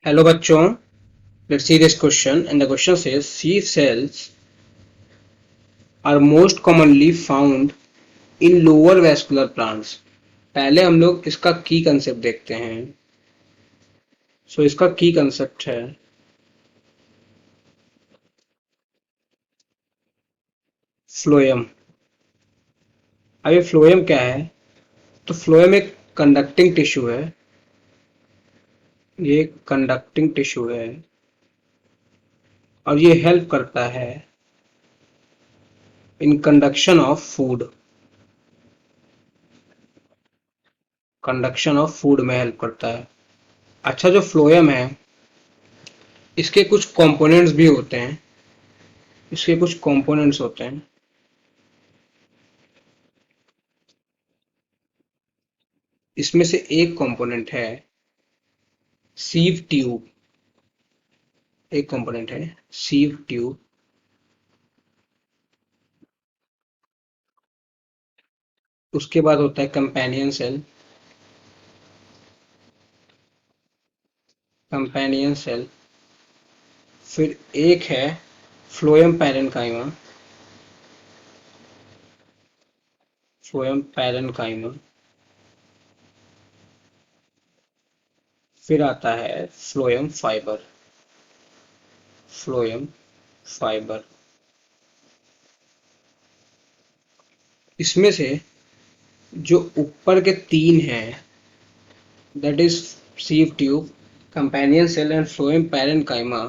Hello बच्चों, let's see this question and the question says sieve cells are most commonly found in lower vascular plants. पहले हम लोग इसका की concept देखते हैं। इसका की कंसेप्ट है फ्लोएम। अब ये फ्लोएम क्या है? तो फ्लोएम एक कंडक्टिंग टिश्यू है। ये कंडक्टिंग टिश्यू है और ये हेल्प करता है in conduction of food. Conduction of food में हेल्प करता है। अच्छा, जो फ्लोएम है इसके कुछ कंपोनेंट्स भी होते हैं। इसके कुछ कंपोनेंट्स होते हैं। इसमें से एक कंपोनेंट है सीव ट्यूब। एक कंपोनेंट है सीव ट्यूब। उसके बाद होता है कंपेनियन सेल। Companion cell. फिर एक है फ्लोएम पैरेन्काइमा। Phloem parenchyma. फिर आता है फ्लोएम फाइबर। Phloem fibre. इसमें से जो ऊपर के तीन हैं, that is sieve tube, companion cell and phloem parenchyma,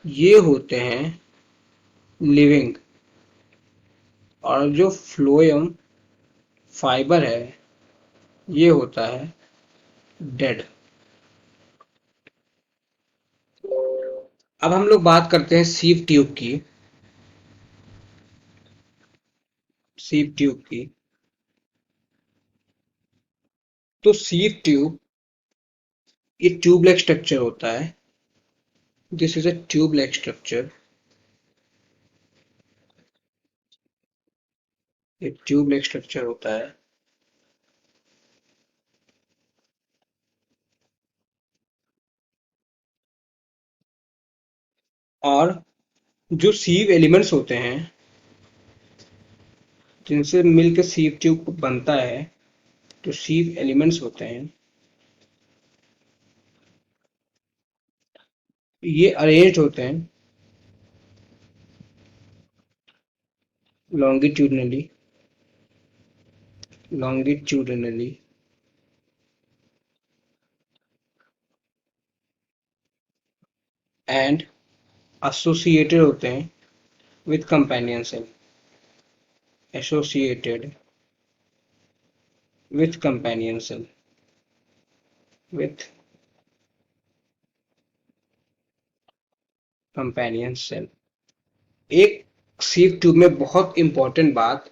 ये होते हैं लिविंग। और जो फ्लोएम फाइबर है ये होता है डेड। अब हम लोग बात करते हैं सीव ट्यूब की। सीव ट्यूब की। तो सीव ट्यूब ये ट्यूब लाइक स्ट्रक्चर होता है। This is a tube like structure. ये ट्यूब लाइक स्ट्रक्चर होता है। और जो सीव एलिमेंट्स होते हैं जिनसे मिलकर सीव ट्यूब बनता है, जो सीव एलिमेंट्स होते हैं ये अरेंज्ड होते हैं लॉन्गिट्यूडनली। लॉन्गिट्यूडनली। एंड एसोसिएटेड होते हैं with companion cell. Associated with companion cell. With companion cell. एक सीव ट्यूब में बहुत इंपॉर्टेंट बात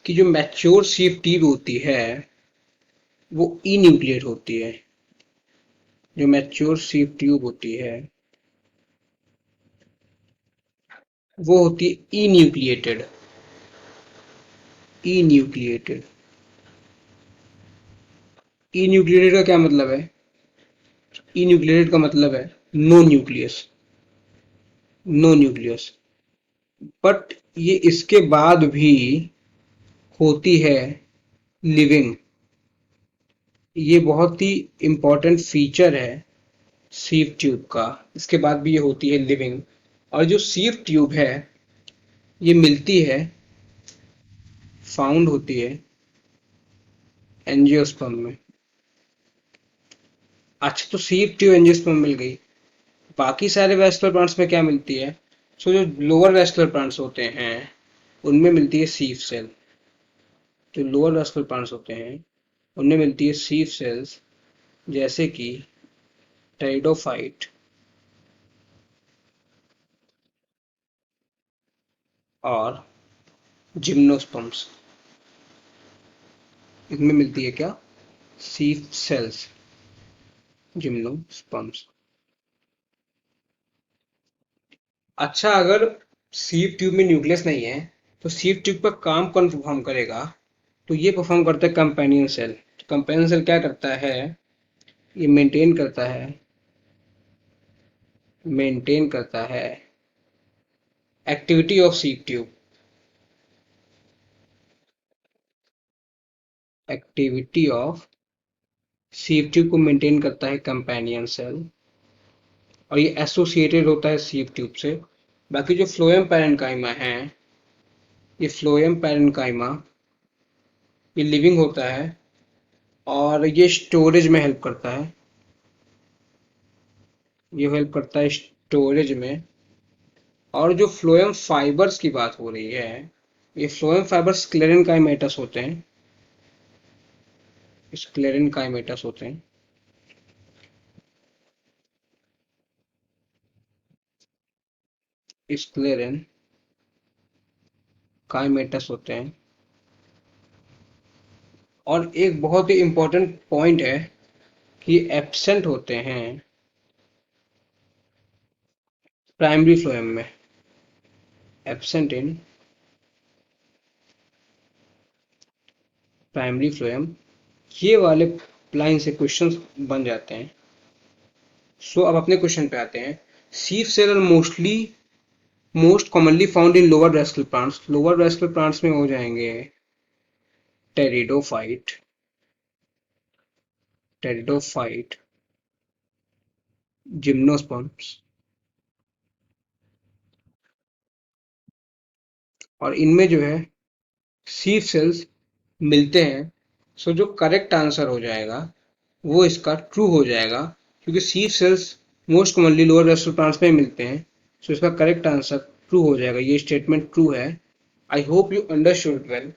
कि जो मैच्योर सीव ट्यूब होती है वो इन्यूक्लिएट होती है। जो मैच्योर सीव ट्यूब होती है वो होती है इन्यूक्लिएटेड। इन्यूक्लिएटेड। इन्यूक्लिएटेड का क्या मतलब है? इन्यूक्लिएटेड का मतलब है no nucleus. No nucleus. But ये इसके बाद भी होती है लिविंग। ये बहुत ही इम्पोर्टेंट फीचर है सीव ट्यूब का। इसके बाद भी ये होती है लिविंग। और जो सीव ट्यूब है ये मिलती है, फाउंड होती है एंजियोस्पर्म में। अच्छा, तो सीव ट्यूब एंजियोस्पर्म मिल गई। बाकी सारे वैस्कुलर प्लांट्स में क्या मिलती है? जो लोअर वैस्कुलर प्लांट्स होते हैं उनमें मिलती है सीव सेल। जो लोअर वैस्कुलर प्लांट्स होते हैं उनमें मिलती है सीव सेल्स, जैसे कि टेरिडोफाइट और जिम्नोस्पर्म्स। इनमें मिलती है क्या? सीव सेल्स। जिम्नोस्पर्म्स। अच्छा, अगर सीव ट्यूब में न्यूक्लियस नहीं है तो सीव ट्यूब का काम कौन परफॉर्म करेगा? तो ये परफॉर्म करता है कंपेनियन सेल। कंपेनियन सेल क्या करता है? ये मेंटेन करता है मेंटेन करता है activity of sieve tube. Activity of sieve tube को मेंटेन करता है कंपेनियन सेल, और ये एसोसिएटेड होता है सीव ट्यूब से। बाकी जो फ्लोएम पैरेन्काइमा है, ये फ्लोएम पैरेन्काइमा ये लिविंग होता है और ये स्टोरेज में हेल्प करता है। ये हेल्प करता है स्टोरेज में। और जो फ्लोएम फाइबर्स की बात हो रही है, ये फ्लोएम फाइबर्स स्क्लेरेनकाइमेटस होते हैं। स्क्लेरेनकाइमेटस होते हैं। स्क्लेरेन काइमेटस होते हैं। और एक बहुत ही इंपॉर्टेंट पॉइंट है कि एब्सेंट होते हैं प्राइमरी फ्लोएम में। एब्सेंट इन प्राइमरी फ्लोएम, ये वाले लाइन से क्वेश्चंस बन जाते हैं। सो अब अपने क्वेश्चन पे आते हैं। Sieve cell are most commonly found in lower vascular plants. Lower vascular plants में हो जाएंगे टेरिडोफाइट, जिम्नोस्पर्म्स, और इनमें जो है सीव सेल्स मिलते हैं। सो जो करेक्ट आंसर हो जाएगा वो इसका ट्रू हो जाएगा, क्योंकि sieve cells most commonly lower vascular plants में मिलते हैं। सो इसका करेक्ट आंसर ट्रू हो जाएगा। ये स्टेटमेंट ट्रू है। I hope you understood well.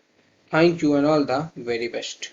Thank you and all the very best.